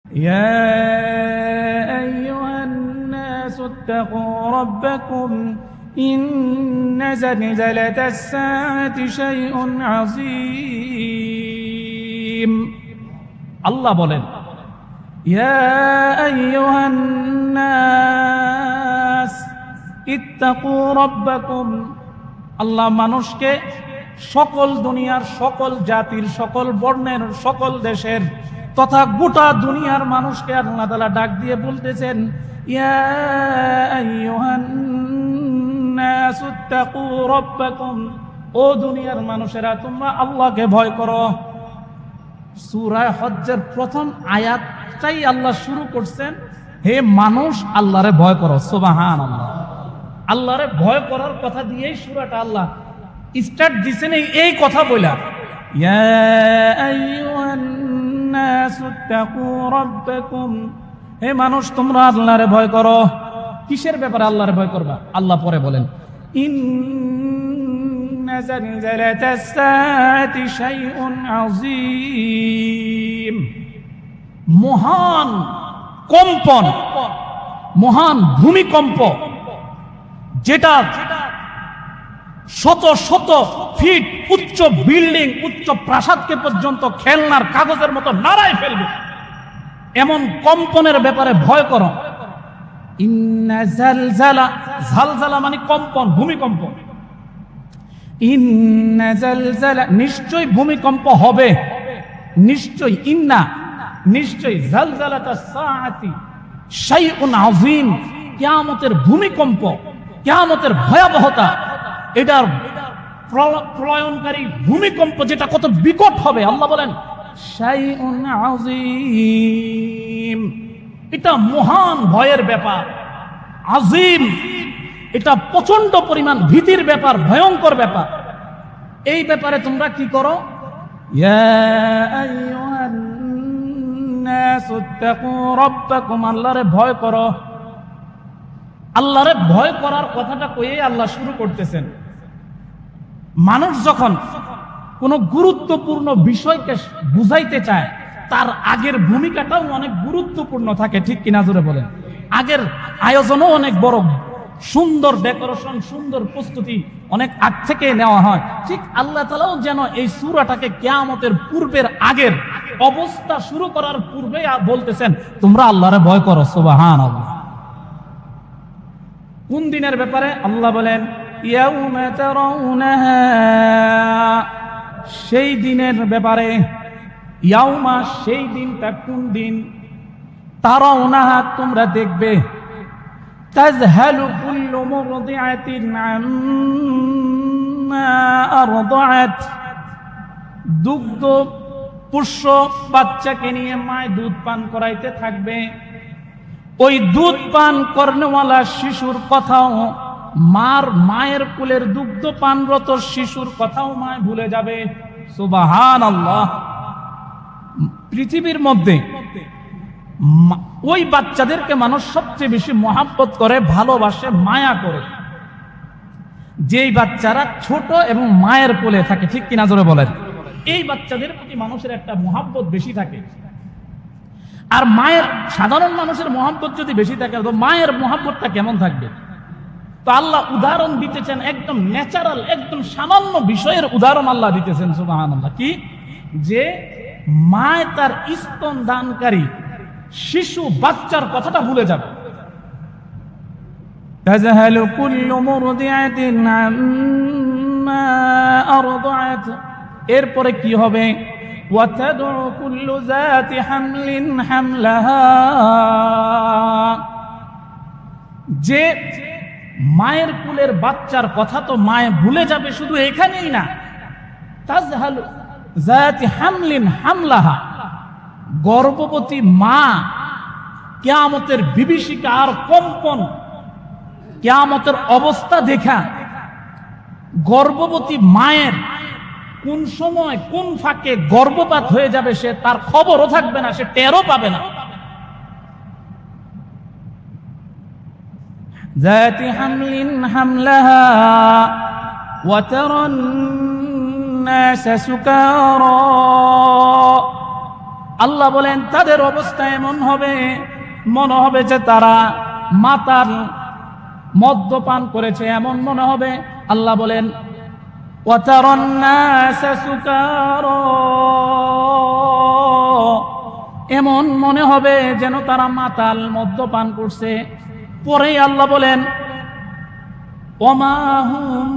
يا أيها الناس اتقوا ربكم إن زلزلة الساعة شيء عظيم الله বলেন يا أيها الناس اتقوا ربكم আল্লাহ মানুষকে সকল দুনিয়ার সকল জাতির সকল বর্ণের সকল দেশের তথা গোটা দুনিয়ার মানুষকে আল্লাহ তাআলা ডাক দিয়ে বলতেছেন ইয়া আইয়ুহান নাস ইত্তাকু রাব্বাকুম, ও দুনিয়ার মানুষেরা তোমরা আল্লাহকে ভয় করো। সূরা হজ্জের প্রথম আয়াতটাই আল্লাহ শুরু করছেন, হে মানুষ আল্লাহরে ভয় করো। সুবহানাল্লাহ, আল্লাহরে ভয় করার কথা দিয়েই সূরাটা আল্লাহ স্টার্ট দিছেন এই কথা বলা, ইয়া আইয়ুহান নাস ইত্তাকু রাব্বাকুম, হে মানুষ তোমরা আল্লাহরে ভয় করো। কিসের ব্যাপারে আল্লাহরে ভয় করবা? আল্লাহ পরে বলেন ইন্না জালজালাতাস সাআতি শাইউন আযীম, মহান কম্পন, মহান ভূমিকম্প, যেটা শত শত ফিট উচ্চ বিল্ডিং, উচ্চ প্রাসাদকে পর্যন্ত খেলনার কাগজের মতো নাড়ায় ফেলবে, এমন কম্পনের ব্যাপারে ভয় করো। ইন্না জালজালা, জালজালা মানে কম্পন, ভূমিকম্প। ইন্না জালজালা, নিশ্চয় ভূমিকম্প হবে, নিশ্চয়, ইন্না নিশ্চয়, জালজালাতাস সাআতি শাইউন আযীম, কিয়ামতের ভূমিকম্প, কিয়ামতের ভয়াবহতা, এটার প্রলয়নকারী ভূমিকম্প যেটা কত বিকট হবে। আল্লাহ বলেন শাইউন আযীম, এটা মহান ভয়ের ব্যাপার। আযীম, এটা প্রচন্ড পরিমাণ ভীতির ব্যাপার, ভয়ঙ্কর ব্যাপার। এই ব্যাপারে তোমরা কি করো? ইয়া আইয়ুহান নাস ইত্তাকু রাব্বাকুম, আল্লাহরে ভয় করো। আল্লাহরে ভয় করার কথাটা কইয়ে আল্লাহ শুরু করতেছেন। মানুষ যখন কোনো গুরুত্বপূর্ণ বিষয়কে বুঝাইতে চায়, তার আগের ভূমিকাটাও অনেক গুরুত্বপূর্ণ থাকে, ঠিক কিনা জোরে বলেন? আগের আয়োজনও অনেক বড়, সুন্দর ডেকোরেশন, সুন্দর প্রস্তুতি অনেক আগ থেকে নেওয়া হয়। ঠিক আল্লাহ তাআলাও যেন এই সূরাটাকে কিয়ামতের পূর্বের আগের অবস্থা শুরু করার পূর্বে বলতেছেন তোমরা আল্লাহরে ভয় করো। সুবহানাল্লাহ। কোন দিনের ব্যাপারে? আল্লাহ বলেন ইয়াউমা তারাউনাহা, সেই দিনের ব্যাপারে। ইয়াউমা, সেই দিনটা কোন দিন? তারাউনাহা, তোমরা দেখবে। তাযহালু কুল্লু মুরদিআতিন আম্মা আরদাআত, দুগ্ধ পুষ্য বাচ্চাকে নিয়ে মায় দুধ পান করাইতে থাকবে। ওই দুধ পান করনেওয়ালা শিশুর কথাও, মায়ের কোলের দুগ্ধ পানরত শিশুর কথাও মায় ভুলে যাবে। সুবহানাল্লাহ। পৃথিবীর মধ্যে ওই বাচ্চাদেরকে মানুষ সবচেয়ে বেশি মহাব্বত করে, ভালোবাসে, মায়া করে, যেই বাচ্চারা ছোট এবং মায়ের কোলে থাকে, ঠিক কিনা জোরে বলেন? এই বাচ্চাদের প্রতি মানুষের একটা মহাব্বত বেশি থাকে। আর মায়ের, সাধারণ মানুষের মহাব্বত যদি বেশি থাকে, তো মায়ের মহাব্বতটা কেমন থাকবে? তো আল্লাহ উদাহরণ দিতেছেন, একদম ন্যাচারাল, একদম সামান্য বিষয়ের উদাহরণ আল্লাহ দিতেছেন। সুবহানাল্লাহ। কি? যে মায় তার স্তন দানকারী শিশু বাচ্চার কথাটা ভুলে যাবে। তাযহালু কুল্লু মুরদিআতিন আম্মা আরদাআত, এরপরে কি হবে? ওয়াতাদউ কুল্লু যাতি হামলিন হামলাহা, যে মায়ের কুলের বাচ্চার কথা তো মায়ে ভুলে যাবে। শুধু এখানেই না, তাযহালু যাতি হামলিন হামলাহা, গর্ভবতী মা, কিয়ামতের বিভীষিকা আর কম্পন, কিয়ামতের অবস্থা দেখা গর্ভবতী মায়ের কোন সময় কোন ফাঁকে গর্ভপাত হয়ে যাবে, সে তার খবরও থাকবে না, সে টেরও পাবে না। যাতি হামলিন হামলাহা ওয়া তারান নাস সুকারা, আল্লাহ বলেন তাদের অবস্থা এমন হবে, মনে হবে যে তারা মাতাল, মদ্যপান করেছে এমন মনে হবে। আল্লাহ বলেন ওয়াতারান নাসা সুকারা, এমন মনে হবে যেন তারা মাতাল, মদ্যপান করছে। পরেই আল্লাহ বলেন ওমা হুম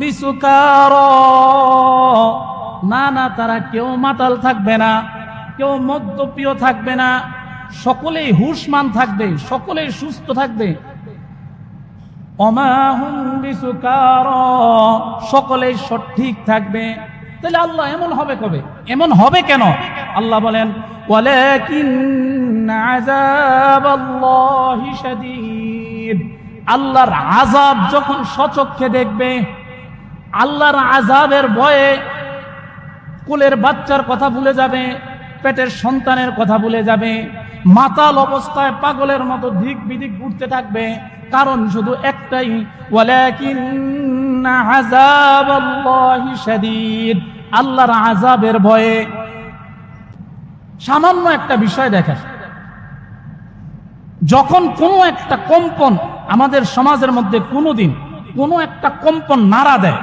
বিসুকারা, না না তারা কেউ মাতাল থাকবে না, কেউ মদ্যপিয় থাকবে না, সকলেই হুশমান থাকবে, সকলেই সুস্থ থাকবে। ওমা হুম বিসুকারা, সকলেই সঠিক থাকবে। তাহলে আল্লাহ এমন হবে কবে? এমন হবে কেন? আল্লাহ বলেন ওয়ালাকিন আযাবাল্লাহি শাদীদ, আল্লাহর আযাব যখন সচক্ষে দেখবে, আল্লাহর আযাবের ভয়ে কোলের বাচ্চার কথা ভুলে যাবে, পেটের সন্তানের কথা ভুলে যাবে, মাতাল অবস্থায় পাগলের মতো দিক বিদিক ঘুরতে থাকবে। কারণ শুধু একটাই, ওয়ালাকিন্না আযাবাল্লাহি শাদীদ, আল্লাহর আযাবের ভয়ে। সামান্য একটা বিষয় দেখেন, যখন কোনো একটা কম্পন আমাদের সমাজের মধ্যে কোনোদিন কোনো একটা কম্পন নাড়া দেয়,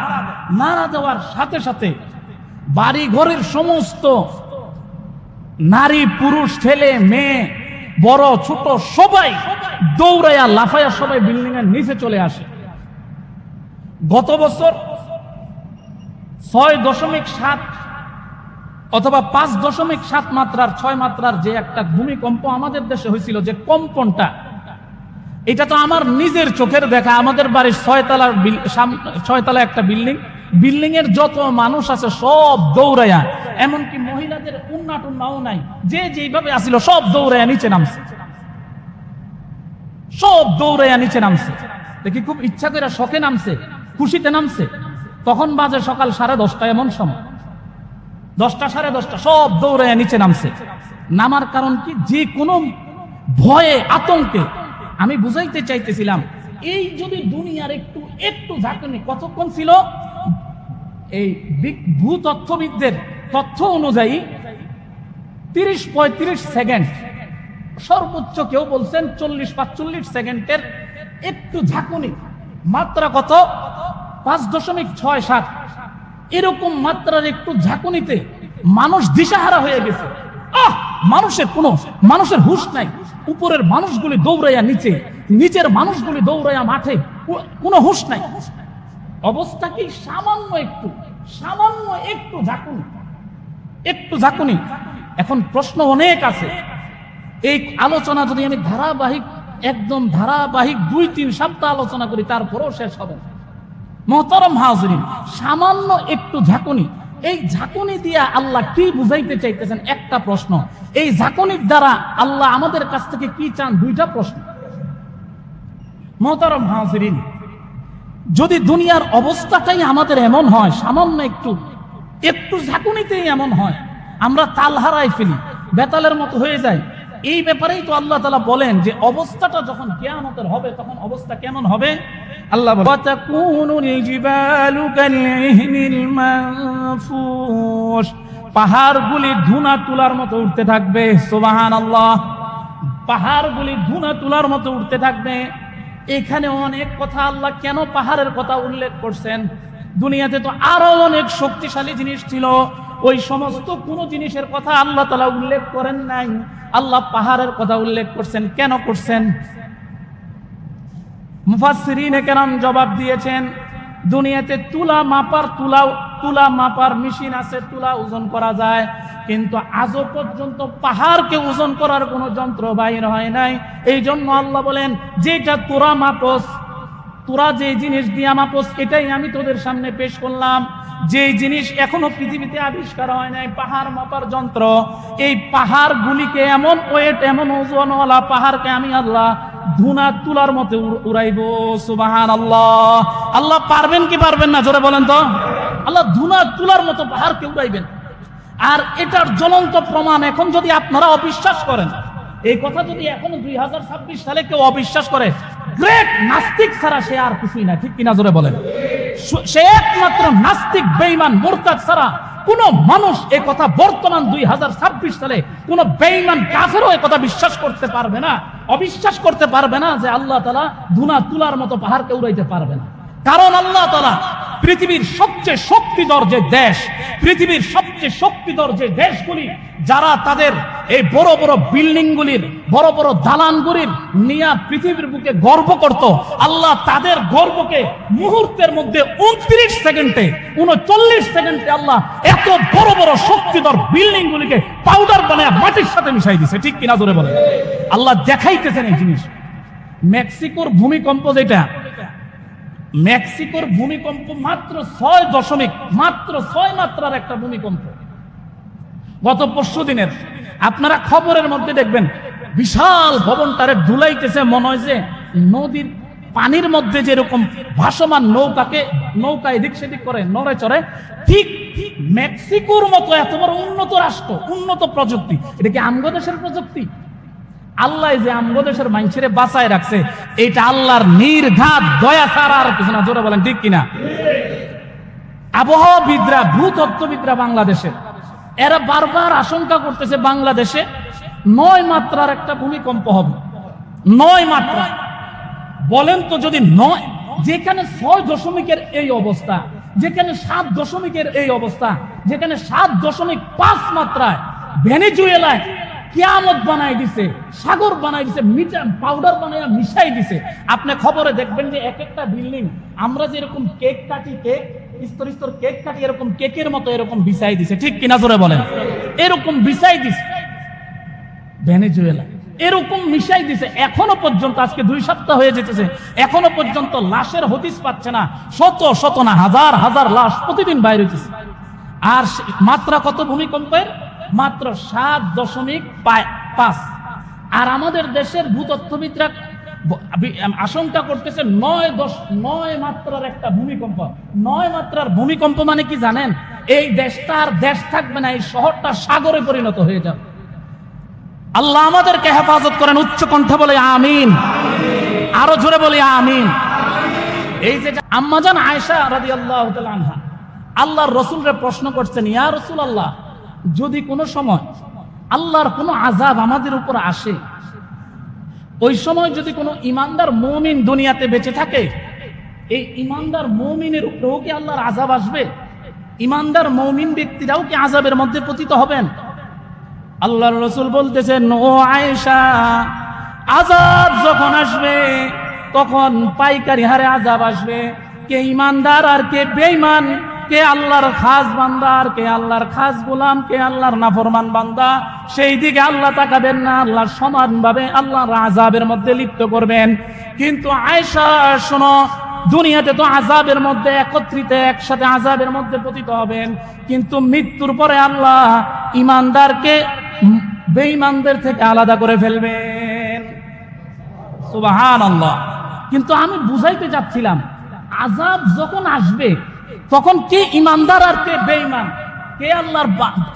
নাড়া দেওয়ার সাথে সাথে বাড়ি ঘরের সমস্ত নারী পুরুষ ছেলে মেয়ে বড় ছোট সবাই দৌড়াইয়া লাফাইয়া সবাই বিল্ডিং এর নিচে চলে আসে। গত বছর 6.7 অথবা 5.7 মাত্রার 6 মাত্রার যে একটা ভূমিকম্প আমাদের দেশে হয়েছিল, যে কম্পনটা, এটা তো আমার নিজের চোখের দেখা। আমাদের বাড়ির 6 তলা একটা বিল্ডিং এর যত মানুষ আছে সব দৌড়াইয়া, এমনকি মহিলাদের উন্না টুন্নাও নাই, যে যেভাবে আসিল সব দৌড়াইয়া নিচে নামছে, সব দৌড়াইয়া নিচে নামছে। দেখি খুব ইচ্ছা করে শখে নামছে, খুশিতে নামছে। তখন বাজে সকাল 10:30 এমন সময়, 10টা 10:30 সব দৌড়াইয়া নিচে নামছে। নামার কারণ কি? যে কোনো ভয়ে আতঙ্কে। আমি বুঝাইতে চাইতেছিলাম, এই যদি দুনিয়ার একটু ঝাঁকুনি কতক্ষণ ছিল, এই ভূতত্ত্ববিদদের তথ্য অনুযায়ী 30-35 সেকেন্ড, সর্বোচ্চ কেউ বলছেন 40-45 সেকেন্ডের একটু ঝাঁকুনি। মাত্রা কত? 5.67। এরকম মাত্রার একটু ঝাঁকুনিতে মানুষ দিশাহারা হয়ে গেছে। মানুষের হুঁশ নাই। উপরের মানুষগুলি দৌড়াইয়া নিচে, নিচের মানুষগুলি দৌড়াইয়া মাঠে, কোনো হুঁশ নাই। অবস্থা কি? সামান্য একটু ঝাঁকুনি। এখন প্রশ্ন অনেক আছে। এই আলোচনা যদি আমি ধারাবাহিক 2-3 সপ্তাহ আলোচনা করি, তারপরেও শেষ হবে না। মুহতারাম হাজিরিন, সামান্য একটু ঝাঁকুনি, এই ঝাঁকুনি দিয়া আল্লাহ কি বুঝাইতে চাইতেছেন? একটা প্রশ্ন। এই ঝাঁকুনির দ্বারা আল্লাহ আমাদের কাছ থেকে কি চান? 2টা প্রশ্ন। মুহতারাম হাজিরিন, যদি দুনিয়ার অবস্থাটাই আমাদের এমন হয়, সামান্য একটু ঝাঁকুনিতেই এমন হয়, আমরা তাল হারাই ফেলি, বেতালের মতো হয়ে যায়, এই ব্যাপারেই তো আল্লাহ তাআলা বলেন যে অবস্থাটা যখন কিয়ামতের হবে তখন অবস্থা কেমন হবে? আল্লাহ বলেন ওয়াতাকুনুল জিবালু কালইহনিল মানফুশ, পাহাড়গুলি ধুনা তুলার মতো উঠতে থাকবে। সুবহানাল্লাহ, পাহাড়গুলি ধুনা তুলার মতো উঠতে থাকবে। এখানে অনেক কথা, আল্লাহ কেন পাহাড়ের কথা উল্লেখ করছেন? দুনিয়াতে তো আরো অনেক শক্তিশালী জিনিস ছিল, ওই সমস্ত কোন জিনিসের কথা আল্লাহ তাআলা উল্লেখ করেন নাই। আল্লাহ পাহাড়ের কথা উল্লেখ করছেন। কেন করছেন? মুফাসসিরিনে কেরাম জবাব দিয়েছেন, দুনিয়াতে তুলা মাপার মেশিন আছে, তুলা ওজন করা যায়, কিন্তু আজও পর্যন্ত পাহাড়কে ওজন করার কোনো যন্ত্র বাইর হয় নাই। এই জন্য আল্লাহ বলেন, যেটা তোরা মাপস, তোরা যে জিনিস দিয়া মাপস, এটাই আমি তোদের সামনে পেশ করলাম। যে জিনিস এখনো পৃথিবীতে আবিষ্কার হয় নাই, পাহাড় মাপার যন্ত্র, এই পাহাড়গুলিকে এমন ওয়েট, এমন ওজনওয়ালা পাহাড়কে আমি আল্লাহ ধুনা তুলার মতো উড়াইব। সুবহানাল্লাহ। আল্লাহ পারবেন কি পারবেন না? জোরে বলেন তো। আল্লাহ ধুনা তুলার মতো পাহাড়কে উড়াইবেন। আর এটার জ্বলন্ত প্রমাণ এখন যদি আপনারা অবিশ্বাস করেন, এই কথা যদি এখনো 2026 সালে কেউ অবিশ্বাস করে, গ্রেট নাস্তিক ছাড়া সে আর কিছুই না। ঠিক কিনা? জোরে বলেন। সে একমাত্র নাস্তিক, বেঈমান, মুরতাদ ছাড়া কোন মানুষ এই কথা বর্তমান 2026 সালে কোন বেঈমান কাফেরও এই কথা বিশ্বাস করতে পারবে না, অবিশ্বাস করতে পারবে না যে আল্লাহ তাআলা দুনা তুলার মতো পাহাড়কে উড়াইতে পারবে না। কারণ আল্লাহ তাআলা পৃথিবীর সবচেয়ে শক্তিধর যে দেশ, পৃথিবীর সবচেয়ে শক্তিধর যে দেশগুলি, যারা তাদের এই বড় বড় বিল্ডিং গুলির, বড় বড় দালানগুলির নিয়ে পৃথিবীর বুকে গর্ব করত, আল্লাহ তাদের গর্বকে মুহূর্তের মধ্যে 29 সেকেন্ডে 39 সেকেন্ডে আল্লাহ এত বড় বড় শক্তিধর বিল্ডিং গুলিকে পাউডার বানায় মাটির সাথে মিশাই দিছে। ঠিক কিনা জোরে বলে? আল্লাহ দেখাইতেছেন এই জিনিস। মেক্সিকোর ভূমিকম্প, যেটা মেক্সিকোর ভূমিকম্প মাত্র 6 মাত্রার একটা ভূমিকম্প, গত পরশু দিনের। আপনারা খবরের মধ্যে দেখবেন বিশাল ভবনটারে ধুলাইতেছে, মনে হয় যে নদীর পানির মধ্যে যেরকম ভাসমান নৌকা এদিক সেদিক করে নড়ে চড়ে, ঠিক মেক্সিকোর মতো এত বড় উন্নত রাষ্ট্র, উন্নত প্রযুক্তি, এটা কি আমগো দেশের প্রযুক্তি? আল্লাহ যে আমগো দেশের মানুষের বাঁচায় রাখছে, এটা আল্লাহর নির্ঘাত দয়া ছাড়া আর কিছু না। জোরে বলেন ঠিক কিনা? আবহাওয়াবিদরা, ভূতত্ত্ববিদরা বাংলাদেশের, এরা বারবার আশঙ্কা করতেছে বাংলাদেশে 9 মাত্রার একটা ভূমিকম্প হবে। 9 মাত্রা। বলেন তো, যদি 9, যেখানে 6 এই অবস্থা, যেখানে 7 এই অবস্থা, যেখানে 7.5 মাত্রায় ভেনেজুয়েলায় কিয়ামত বানাই দিছে, সাগর বানাই দিছে, পাউডার বানাইয়া মিশাই দিছে। আপনি খবরে দেখবেন যে এক একটা বিল্ডিং, আমরা যেরকম কেক কাটি, স্তর স্তর কেক কাটি, এরকম কেকের মতো এরকম বিছাই দিছে। ঠিক কিনা জোরে বলেন? এরকম বিছাই দিছে ভেনেজুয়েলা, এরকম মিশাই দিছে। এখনো পর্যন্ত, আজকে 2 সপ্তাহ হয়ে যেতেছে, এখনো পর্যন্ত লাশের হদিস পাচ্ছে না। শত না, হাজার লাশ প্রতিদিন বাইরে হইতেছে। আর মাত্রা কত ভূমিকম্পের? মাত্র 7.5। আর আমাদের দেশের ভূতত্ত্ববিদরা আশঙ্কা করতেছে 9 মাত্রার একটা ভূমিকম্প। 9 মাত্রার ভূমিকম্প মানে কি জানেন? এই দেশটা আর দেশ থাকবে না, এই শহরটা সাগরে পরিণত হয়ে যাবে। আল্লাহ আমাদেরকে হেফাজত করেন। উচ্চ কণ্ঠে বলে আমিন, আরো জোরে বলি আমিন। এই যে আম্মাজান আয়েশা রাদিয়াল্লাহু তাআলা আনহা আল্লাহর রাসূলকে প্রশ্ন করছেন, ইয়া রাসূলুল্লাহ, যদি কোনো সময় আল্লাহর কোনো আযাব আমাদের উপর আসে, ওই সময় যদি কোনো ইমানদার মুমিন দুনিয়াতে বেঁচে থাকে, এই ইমানদার মুমিনের উপরেও কি আল্লাহর আযাব আসবে? ইমানদার মুমিন ব্যক্তিরাও কি আযাবের মধ্যে পতিত হবেন? আল্লাহর রাসূল বলতেছেন, ও আয়েশা, আযাব যখন আসবে তখন পাইকারি হারে আযাব আসবে। কে ইমানদার আর কে বেঈমান, কে আল্লাহর খাস বান্দা আর কে আল্লাহর খাস গোলাম, কে আল্লাহর নাফরমান বান্দা, সেই দিকে আল্লাহ তাকাবেন না। আল্লাহ সমানভাবে আল্লাহর আযাবের মধ্যে লিপ্ত করবেন। কিন্তু আয়েশা শোনো, দুনিয়াতে তো আযাবের মধ্যে একত্রিত, একসাথে আযাবের মধ্যে পতিত হবেন, কিন্তু মৃত্যুর পরে আল্লাহ ইমানদারকে বেঈমানদের থেকে আলাদা করে ফেলবেন। সুবহানাল্লাহ। কিন্তু আমি বুঝাইতে চাচ্ছিলাম, আযাব যখন আসবে তখন কে ইমানদার আর কে বেঈমান, কে আল্লাহর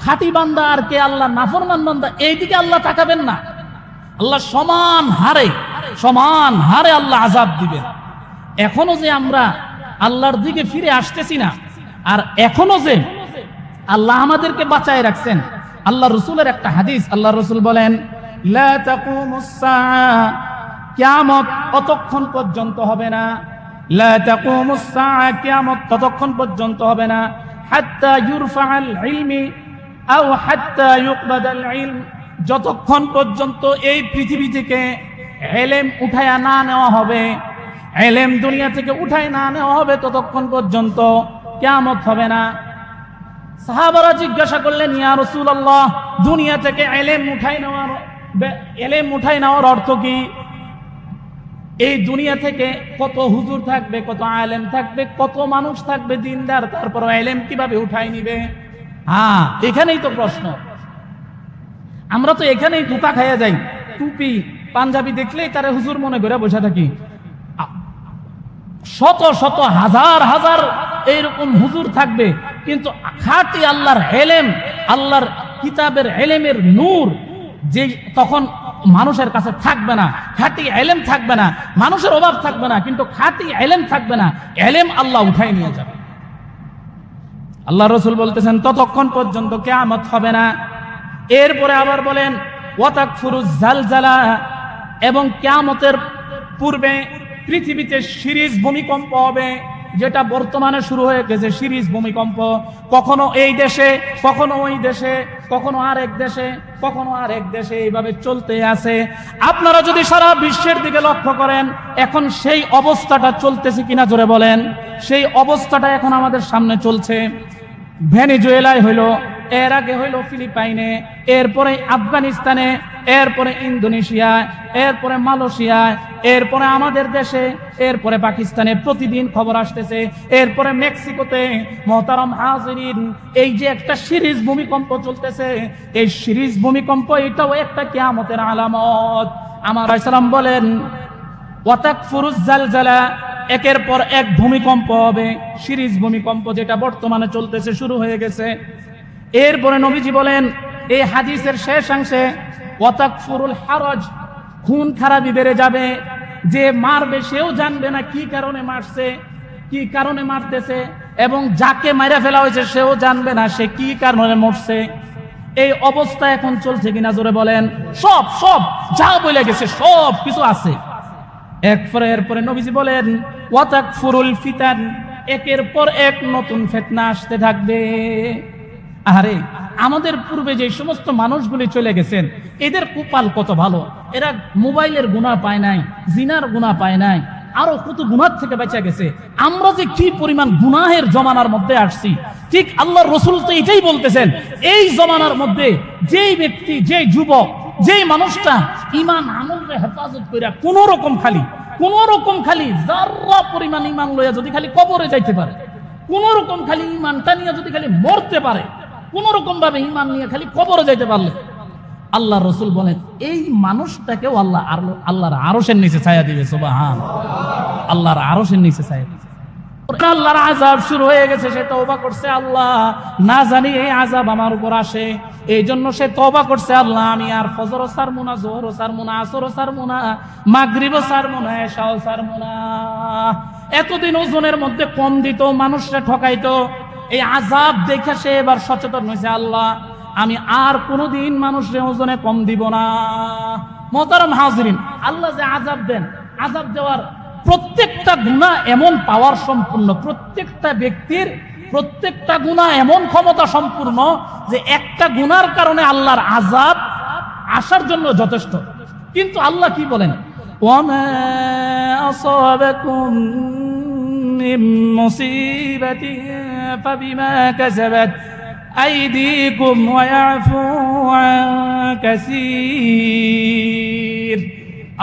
খাঁটি বান্দা আর কে আল্লাহর নাফরমান বান্দা, এইদিকে আল্লাহ তাকাবেন না। আল্লাহ সমান হারে আল্লাহ আযাব দিবেন। এখনো যে আমরা আল্লাহর দিকে ফিরে আসতেছি না, আর এখনো যে আল্লাহ আমাদেরকে বাঁচায় রাখছেন। আল্লাহ রাসূলের একটা হাদিস, আল্লাহ রাসূল বলেন, লা তাকুমুস সাআ, কিয়ামত অতক্ষণ পর্যন্ত হবে না। লা তাকুমুস সাআ, কিয়ামত ততক্ষণ পর্যন্ত হবে না, হাত্তা ইউরফাআল ইলমি আও হাত্তা ইউকবাদাল ইলম, যতক্ষণ পর্যন্ত এই পৃথিবী থেকে ইলম উঠায়া না নেওয়া হবে, ইলম দুনিয়া থেকে উঠায় না নেওয়া হবে, ততক্ষণ পর্যন্ত কিয়ামত হবে না। সাহাবারা জিজ্ঞাসা করলেন, ইয়া রাসূলুল্লাহ, দুনিয়া থেকে ইলম উঠাই নেওয়ার অর্থ কি? এই দুনিয়া থেকে কত হুজুর থাকবে, কত আলেম থাকবে, কত মানুষ থাকবে দিনদার, তারপর ইলম কিভাবে উঠাই নিবে? হ্যাঁ, এখানেই তো প্রশ্ন। আমরা তো এখানেই ধোঁকা খাইয়া যাই। টুপি পাঞ্জাবি দেখলেই তারা হুজুর মনে করে বসে থাকি। শত হাজার এইরকম হুজুর থাকবে, কিন্তু খাঁটি আল্লাহর ইলম, আল্লাহর কিতাবের ইলমের নূর যে তখন মানুষের কাছে থাকবে না, খাঁটি ইলম থাকবে না, মানুষের অভাব থাকবে না, কিন্তু খাঁটি ইলম থাকবে না, ইলম আল্লাহ উঠাই নিয়ে যাবে। আল্লাহ রাসূল বলতেছেন ততক্ষণ পর্যন্ত কিয়ামত হবে না। এরপরে আবার বলেন ওয়াতাকফুরুজ জালজালা, এবং কিয়ামতের পূর্বে পৃথিবীতে সিরিজ ভূমিকম্প হবে, যেটা বর্তমানে শুরু হয়ে গেছে। সিরিজ ভূমিকম্প, কখনো এই দেশে, কখনো ওই দেশে, কখনো আরেক দেশে, কখনো আরেক দেশে, এইভাবে চলতে আছে। আপনারা যদি সারা বিশ্বের দিকে লক্ষ্য করেন, এখন সেই অবস্থাটা চলতেছে কিনা জোরে বলেন। সেই অবস্থাটা এখন আমাদের সামনে চলছে। ভেনেজুয়েলায় হইল, এর আগে হইল ফিলিপাইনে, এরপরে আফগানিস্তানে, এরপরে ইন্দোনেশিয়া, এরপরে মালয়েশিয়া, এরপরে আমাদের দেশে, এরপরে পাকিস্তানে প্রতিদিন খবর আসতেছে, এরপরে মেক্সিকোতে। মুহতারাম হাজিরিন, এই যে একটা সিরিজ ভূমিকম্প চলতেছে, এই সিরিজ ভূমিকম্প এটাও একটা কিয়ামতের আলামত। আমার রাসূল বলেন ওয়াতাকফুরুজ জালজালা, একের পর এক ভূমিকম্প হবে, সিরিজ ভূমিকম্প যেটা বর্তমানে চলতেছে, শুরু হয়ে গেছে। এরপরে নবীজি বলেন এই হাদিসের শেষাংশে ওয়াতাকফুরুল হারাজ, খুন খারাপি বেড়ে যাবে। যে মারবে সেও জানবে না কি কারণে মারছে, কি কারণে মারতেছে, এবং যাকে মাইরা ফেলা হয়েছে সেও জানবে না সে কি কারণে মরছে। এই অবস্থা এখন চলছে কিনা জোরে বলেন। সব সব যা বলে গেছে সব কিছু আছে। এরপরে নবীজি বলেন ওয়াতাকফুরুল ফিতান, একের পর এক নতুন ফিতনা আসতে থাকবে। আরে আমাদের পূর্বে যে সমস্ত মানুষগুলি চলে গেছেন, এদের কপাল কত ভালো, এরা মোবাইলের গুনাহ পায় নাই, জিনার গুনাহ পায় নাই, আরো কত গুনাহ থেকে বেঁচে গেছে। আমরা যে কি পরিমাণ গুনাহের জমানার মধ্যে আসছি। ঠিক আল্লাহর রাসূল তো এটাই বলতেছেন, এই জমানার মধ্যে যেই ব্যক্তি, যেই যুবক, যেই মানুষটা ঈমান আমলকে হেফাজত কইরা কোন রকম খালি যারা পরিমাণ ঈমান লইয়া যদি খালি কবরে যাইতে পারে, কোন রকম খালি ঈমানটা নিয়ে যদি খালি মরতে পারে, কোন রকম ভাবে ঈমান নিয়ে খালি কবরে যাইতে পারলে, আল্লাহর রাসূল বলেন এই মানুষটাকেও আল্লাহর আরশের নিচে ছায়া দিবে। সুবহানাল্লাহ, আল্লাহর আরশের নিচে ছায়া দিবে। আল্লাহর আযাব শুরু হয়ে গেছে, সে তওবা করছে, আল্লাহ না জানি এই আযাব আমার উপর আসে, এই জন্য সে তওবা করছে, আল্লাহ আমি আর ফজরও ছাড়বো না, যোহরও ছাড়বো না, আসরও ছাড়বো না, মাগরিবও ছাড়বো না, এশাও ছাড়বো না। এতদিন ওজনের মধ্যে কম দিত, মানুষরা ঠকাইতো, এই আযাব দেখে সে এবার সচেতন হয়েছে, আল্লাহ আমি আর কোনোদিন মানুষের ওজনে কম দিব না। মুহতারাম হাজিরিন, আল্লাহ যে আযাব দেন, আযাব দেওয়ার প্রত্যেকটা গুনাহ এমন পাওয়ার সম্পূর্ণ, প্রত্যেকটা ব্যক্তির প্রত্যেকটা গুনাহ এমন ক্ষমতা সম্পূর্ণ যে একটা গুনার কারণে আল্লাহর আযাব আসার জন্য যথেষ্ট। কিন্তু আল্লাহ কি বলেন, ওয়ামা আসাবাকুম মিন মুসিবাতিন ফাবিমা কাসাবাত আইদিকুম ওয়া ইয়াফু আন কাসীর।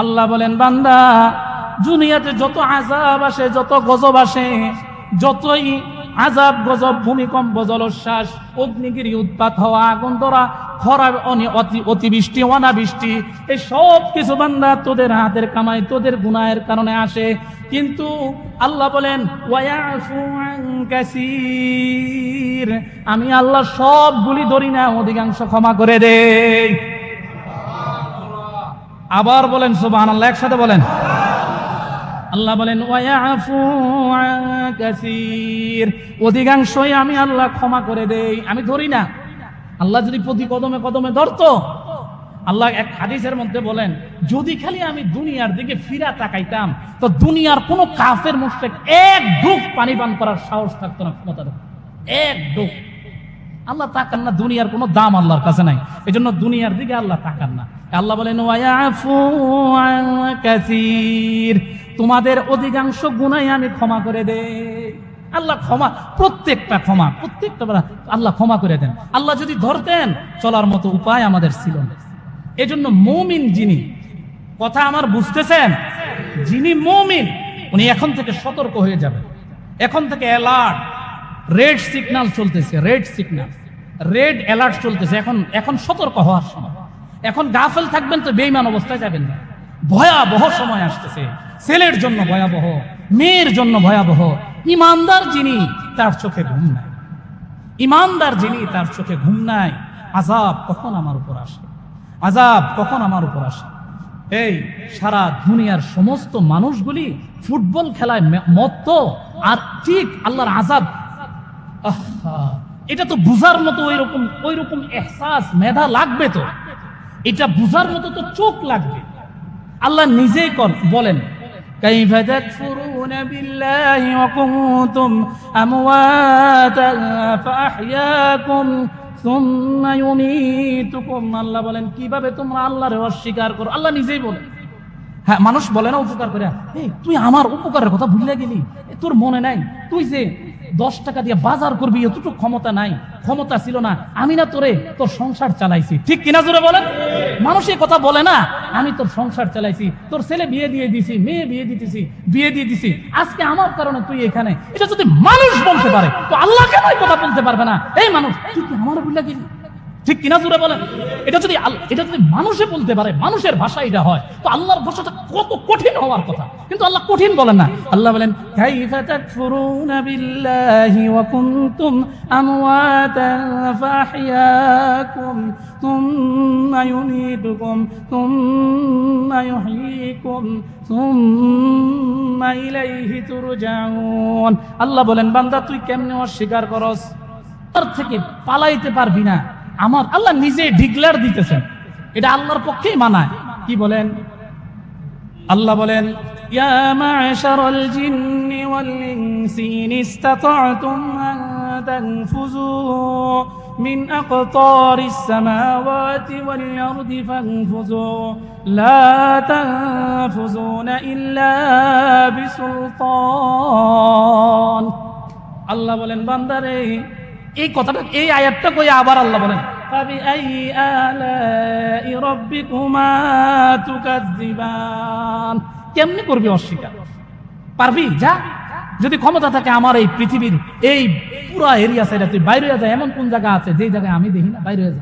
আল্লাহ বলেন বান্দা, দুনিয়াতে যত আযাব আসে, যত গজব আসে, যতই আযাব গজব, ভূমিকম্প, জলোচ্ছ্বাস, অগ্নিগিরি উৎপাত হওয়া, আগুন ধরা, খরা, অতিবৃষ্টি, অনাবৃষ্টি, এই সব কিছু বান্দা তোদের হাতের কামাই, তোদের গুনাহের কারণে আসে। কিন্তু আল্লাহ বলেন ওয়ায়াফু আন কাসীর, আমি আল্লাহ সবগুলি ধরি না, অধিকাংশ ক্ষমা করে দেই। আবার বলেন সুবহানাল্লাহ, একসাথে বলেন। আল্লাহ বলেন ওয়ায়াফু আন কাসীর, অধিকাংশই আমি আল্লাহ ক্ষমা করে দেই, আমি ধরি না। আল্লাহ যদি প্রতি কদমে কদমে ধরতো, আল্লাহ এক হাদিসের মধ্যে বলেন যদি খালি আমি দুনিয়ার দিকে ফিরা তাকাইতাম তো দুনিয়ার কোন কাফের মুশরিক এক ঢোক পানি পান করার সাহস থাকতো না, ক্ষমতা থাকতো এক ঢোক। আল্লাহ তাকান না, দুনিয়ার কোনো দাম আল্লাহর কাছে নাই, এজন্য দুনিয়ার দিকে আল্লাহ তাকান না। আল্লাহ বলেন ওয়ায়াফু আন কাসীর, তোমাদের অধিকাংশ গুনাহ আমি ক্ষমা করে দেই। আল্লাহ ক্ষমা, প্রত্যেকটা ক্ষমা, প্রত্যেকটা আল্লাহ ক্ষমা করে দেন। আল্লাহ যদি ধরতেন চলার মতো উপায় আমাদের ছিল না। এজন্য মুমিন যিনি, কথা আমার বুঝতেছেন, যিনি মুমিন উনি এখন থেকে সতর্ক হয়ে যাবেন। এখন থেকে অ্যালার্ট, রেড সিগন্যাল চলতেছে, রেড সিগন্যাল, রেড অ্যালার্ট চলতেছে। এখন সতর্ক হওয়ার সময়। এখন গাফেল থাকবেন তো বেঈমান অবস্থায় যাবেন না। ভয়াবহ সময় আসতেছে, ছেলের জন্য ভয়াবহ, মেয়ের জন্য ভয়াবহ। ইমানদার যিনি তার চোখে ঘুম নাই, ইমানদার যিনি তার চোখে ঘুম নাই। আযাব কখন আমার উপর আসে, আযাব কখন আমার উপর আসে। এই সারা দুনিয়ার সমস্ত মানুষগুলি ফুটবল খেলায় মত্ত, আর ঠিক আল্লাহর আযাব আহা, এটা তো বুঝার মতো ওই রকম এহসাস মেধা লাগবে, তো এটা বুঝার মতো তো চোখ লাগবে। আল্লাহ নিজেই বলেন, কাইফা তাকফুরুনা বিল্লাহি ওয়া কুনতুম আমওয়াতান ফাআহইয়াকুম সুম্মা ইউমীতুকুম। আল্লাহ বলেন কিভাবে তোমরা আল্লাহরে অস্বীকার করো। আল্লাহ নিজেই বলেন। হ্যাঁ, মানুষ বলে না উপকার করে, এই তুই আমার উপকারের কথা ভুলে গেলি, তোর মনে নাই তুই যে 10 টাকা দিয়ে বাজার করবি, এতটুকু ক্ষমতা ছিল না, আমি না তোর সংসার চালাইছি। ঠিক কিনা জোরে বলেন? মানুষ এই কথা বলে না, আমি তোর সংসার চালাইছি, তোর ছেলে বিয়ে দিয়ে দিছি, মেয়ে বিয়ে দিয়ে দিছি, আজকে আমার কারণে তুই এখানে। এটা যদি মানুষ বলতে পারে তো আল্লাহ কেন এই কথা বলতে পারবে না? এই মানুষ, তুই কি আমার ভুলে গেলি? ঠিক কিনা জোরে বলেন? এটা যদি মানুষে বলতে পারে, মানুষের ভাষা এটা হয়, তো আল্লাহর ভাষাটা কত কঠিন হওয়ার কথা। কিন্তু আল্লাহ কঠিন বলেন না। আল্লাহ বলেন কাইফা তাকফুরুনা বিল্লাহি ওয়া কুনতুম আমওয়াতান ফাআহইয়াকুম সুম্মা ইউমীতুকুম সুম্মা ইউহয়ীকুম সুম্মা ইলাইহি তুরজাউন। আল্লাহ বলেন বান্দা তুই কেমনে অস্বীকার করস? তার থেকে পালাইতে পারবি না। আমার আল্লাহ নিজে ডিক্লেয়ার দিতেছেন, এটা আল্লাহর পক্ষেই মানায়। কি বলেন? আল্লাহ বলেন ইয়া মা'শারাল জিন্নি ওয়াল ইনসি ইন ইসতাতা'তুম আন তানফুযু মিন আকতারিস সামাওয়াতি ওয়াল আরদি ফানফুযু লা তানফুযুনা ইল্লা বিসুলতান। আল্লাহ বলেন বান্দারে, এই কথাটা, এই আয়াতটা কই আবার আল্লাহ বলেন ফাবিআইয়ি আলাই রাব্বিকুমা তুকাজ্জিবান। কেমনে করবি অস্বীকার? পারবি? যা, যদি ক্ষমতা থাকে আমার এই পৃথিবীর এই পুরো এরিয়া সাইডে তুই বাইরে যা। এমন কোন জায়গা আছে যে জায়গায় আমি দেখি না? বাইরে যা,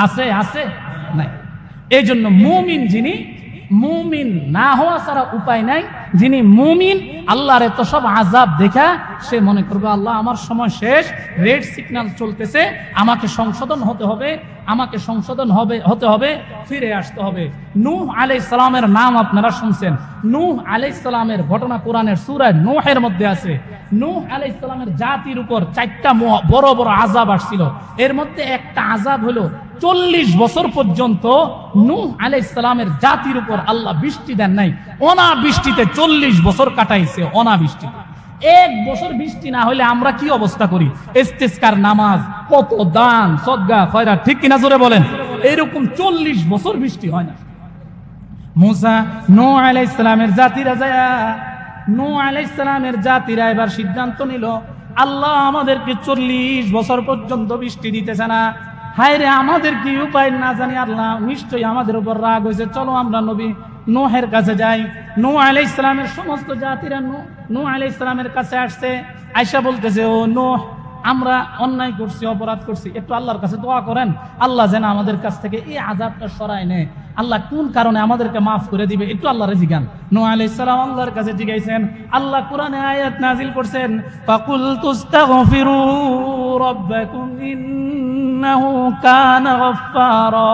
আছে নাই? এই জন্য মুমিন, যিনি মুমিন না হওয়া ছাড়া উপায় নাই, যিনি মুমিন আল্লাহর এত সব আযাব দেখা সে মনে করবে আল্লাহ আমার সময় শেষ, রেড সিগন্যাল চলতেছে, আমাকে সংশোধন হতে হবে, ফিরে আসতে হবে। নূহ আলাইহিস সালামের নাম আপনারা শুনছেন। নূহ আলাইহিস সালামের ঘটনা কোরআনের সূরা নূহের মধ্যে আছে। নূহ আলাইহিস সালামের জাতির উপর 4টা বড় বড় আযাব আসছিল। এর মধ্যে একটা আযাব হলো 40 বছর পর্যন্ত নূহ আলাইহিস সালামের জাতির উপর আল্লাহ বৃষ্টি দেন নাই। অনাবৃষ্টিতে 40 বছর কাটাইছে, অনাবৃষ্টিতে। 1 বছর বৃষ্টি না হলে আমরা কি অবস্থা করি? ইস্তিসকার নামাজ, কত দান সদকা খয়রাত, ঠিক কিনা জোরে বলেন? এরকম 40 বছর বৃষ্টি হয় না। মুসা নূহ আলাইহিস সালামের জাতিরা এবার সিদ্ধান্ত নিল, আল্লাহ আমাদেরকে 40 বছর পর্যন্ত বৃষ্টি দিতেছে না, হায় রে আমাদের কি উপায় না জানি, আল্লাহ নিশ্চয়ই আমাদের উপর রাগ হয়েছে, চলো আমরা নবী নূহের কাছে যাই। নূহ আলাইহিস সালামের সমস্ত জাতিরা নূহ আলাইহিস সালামের কাছে আসছে, আয়েশা বলতেছে ও নূহ, আমরা অন্যায় করছি, অপরাধ করছি, একটু আল্লাহর কাছে দোয়া করেন, আল্লাহ যেন আমাদের কাছ থেকে এই আযাবটা সরায় নেয়, আল্লাহ কোন কারণে আমাদেরকে মাফ করে দিবে, একটু আল্লাহরে জিজ্ঞান। নূহ আলাইহিস সালাম আল্লাহর কাছে জিজ্ঞাসেন, আল্লাহ কোরআনে আয়াত নাযিল করছেন, ফাকুল তুস্তাগফিরু রাব্বাকুম ইন্নাহু কানা গাফফারা।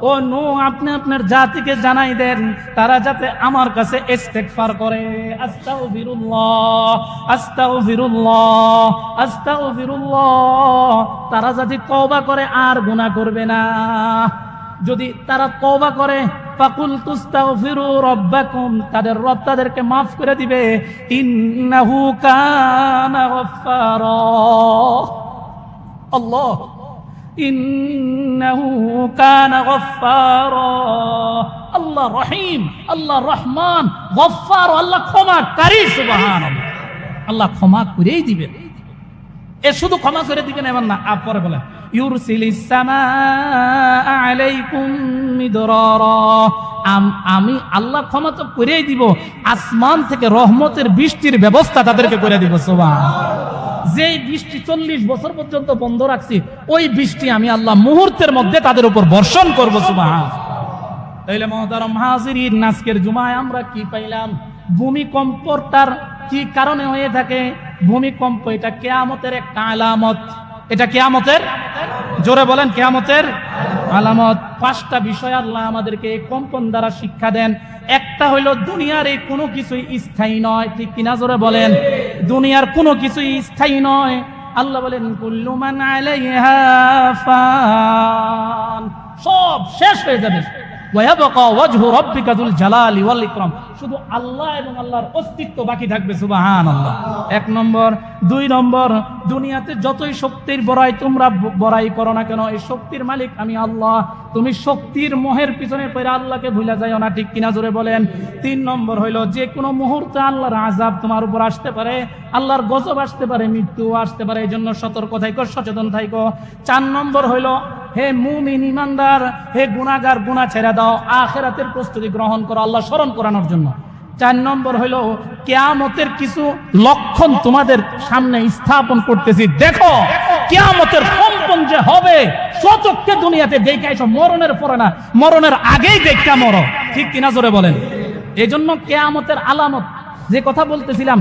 ও নূহ, আপনি আপনার জাতিকে জানাই দেন তারা যাতে আমার কাছে ইস্তিগফার করে, আস্তাগফিরুল্লাহ আস্তাগফিরুল্লাহ আস্তাগফিরুল্লাহ, তারা যদি তওবা করে আর গুনাহ করবে না। যদি তারা তওবা করে, ফাকুল তুস্তাগফিরু রাব্বাকুম, তাদের রব তাদেরকে মাফ করে দিবে, ইন্নাহু কানা গাফফারা। আল্লাহ, ইন্নাহু কানা গাফফারা। আল্লাহ রহিম, আল্লাহ রহমান, গফফার, আল্লাহ ক্ষমাকারী। সুবহানাল্লাহ, আল্লাহ ক্ষমা করেই দিবেন। এ শুধু ক্ষমা করে দিবেন এমন না, পরে বলেন ইউরসিলিস সামাআ আলাইকুম মিদরারা, আমি আল্লাহ ক্ষমা তো করেই দিব, আসমান থেকে রহমতের বৃষ্টির ব্যবস্থা তাদেরকে করে দিব। সুবহানাল্লাহ, যেই বৃষ্টি 40 বছর পর্যন্ত বন্ধ রাখছি, ওই বৃষ্টি আমি আল্লাহ মুহূর্তের মধ্যে তাদের উপর বর্ষণ করব। সুবহানাল্লাহ। তাইলে মুহতারাম হাজিরিন, আজকের জুমায় আমরা কি পাইলাম? ভূমিকম্পটার কি কারণে হয়ে থাকে? ভূমিকম্প এটা কিয়ামতের একটা আলামত। এটা কিয়ামতের, জোরে বলেন, কিয়ামতের আলামত। 5টা বিষয় আল্লাহ আমাদেরকে এই কম্পন দ্বারা শিক্ষা দেন। একটা হইল দুনিয়ার এই কোনো কিছুই স্থায়ী নয়, ঠিক কিনা জোরে বলেন? দুনিয়ার কোনো কিছুই স্থায়ী নয়। আল্লাহ বলেন কুল্লু মান আলাইহা ফান, সব শেষ হয়ে যাবে। ওয়ায়াবকা ওয়াজহু রাব্বিকা যুল জালালি ওয়াল ইকরাম, শুধু আল্লাহ এবং আল্লাহর অস্তিত্ব বাকি থাকবে। সুবহানাল্লাহ। এক নম্বর। দুই নম্বর, দুনিয়াতে যতই শক্তির বড়াই তোমরা বড়াই করো না কেন, এই শক্তির মালিক আমি আল্লাহ। তুমি শক্তির মোহের পিছনে পড়ে আল্লাহকে ভুলে যাইও না, ঠিক কিনা জোরে বলেন। তিন নম্বর হইল যে কোনো মুহূর্তে আল্লাহর আযাব তোমার উপর আসতে পারে, আল্লাহর গজব আসতে পারে, মৃত্যু আসতে পারে, এই জন্য সতর্ক থাইকো, সচেতন থাইকো। চার নম্বর হইল হে মুমিন ইমানদার, হে গুনাহগার, গুনাহ ছেড়ে দাও, আখিরাতের প্রস্তুতি গ্রহণ করো আল্লাহ স্মরণ করানোর জন্য। চার নম্বর হইল কিয়ামতের কিছু লক্ষণ তোমাদের সামনে স্থাপন করতেছি, দেখো কিয়ামতের কম্পন যে হবে স্বচক্ষে দুনিয়াতে দেখে এসো, মরণের পরে না, মরণের আগেই দেখা মরো, ঠিক কিনা জোরে বলেন। এই জন্য কিয়ামতের আলামত যে কথা বলতেছিলাম,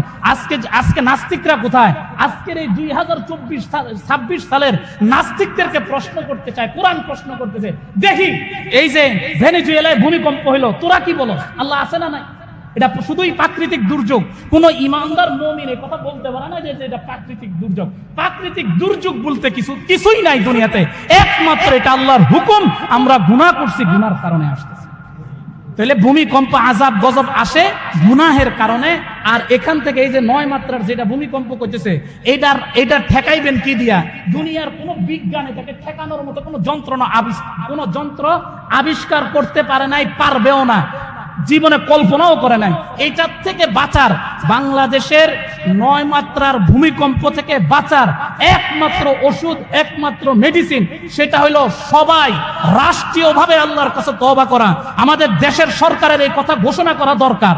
আজকে নাস্তিকরা কোথায়? আজকের এই 2026 সালের নাস্তিকদেরকে প্রশ্ন করতে চায়, কোরআন প্রশ্ন করতেছে, দেখি এই যে ভেনেজুয়েলায় ভূমিকম্প হইলো, তোরা কি বলো আল্লাহ আছে না নাই? এটা শুধুই প্রাকৃতিক দুর্যোগ। কোন ইমানদার মুমিন এই কথা বলতে পারে না যে এটা প্রাকৃতিক দুর্যোগ। প্রাকৃতিক দুর্যোগ বলতে কিছুই নাই দুনিয়াতে, একমাত্র এটা আল্লাহর হুকুম। আমরা গুনাহ করছি, গুনার কারণে আসতেছে। তাহলে ভূমিকম্প, আযাব, গজব আসে গুনাহের কারণে। আর এখান থেকে এই যে 9 মাত্রার যেটা ভূমিকম্প করতেছে, এটা ঠেকাইবেন কি দিয়া? দুনিয়ার কোন বিজ্ঞান এটাকে ঠেকানোর মতো কোন যন্ত্র আবিষ্কার করতে পারে নাই, পারবেও না, জীবনে কল্পনাও করে নাই। এইটার থেকে বাঁচার, বাংলাদেশের 9 মাত্রার ভূমিকম্প থেকে বাঁচার একমাত্র ওষুধ, একমাত্র মেডিসিন, সেটা হলো সবাই রাষ্ট্রীয়ভাবে আল্লাহর কাছে তওবা করা। আমাদের দেশের সরকারের এই কথা ঘোষণা করা দরকার।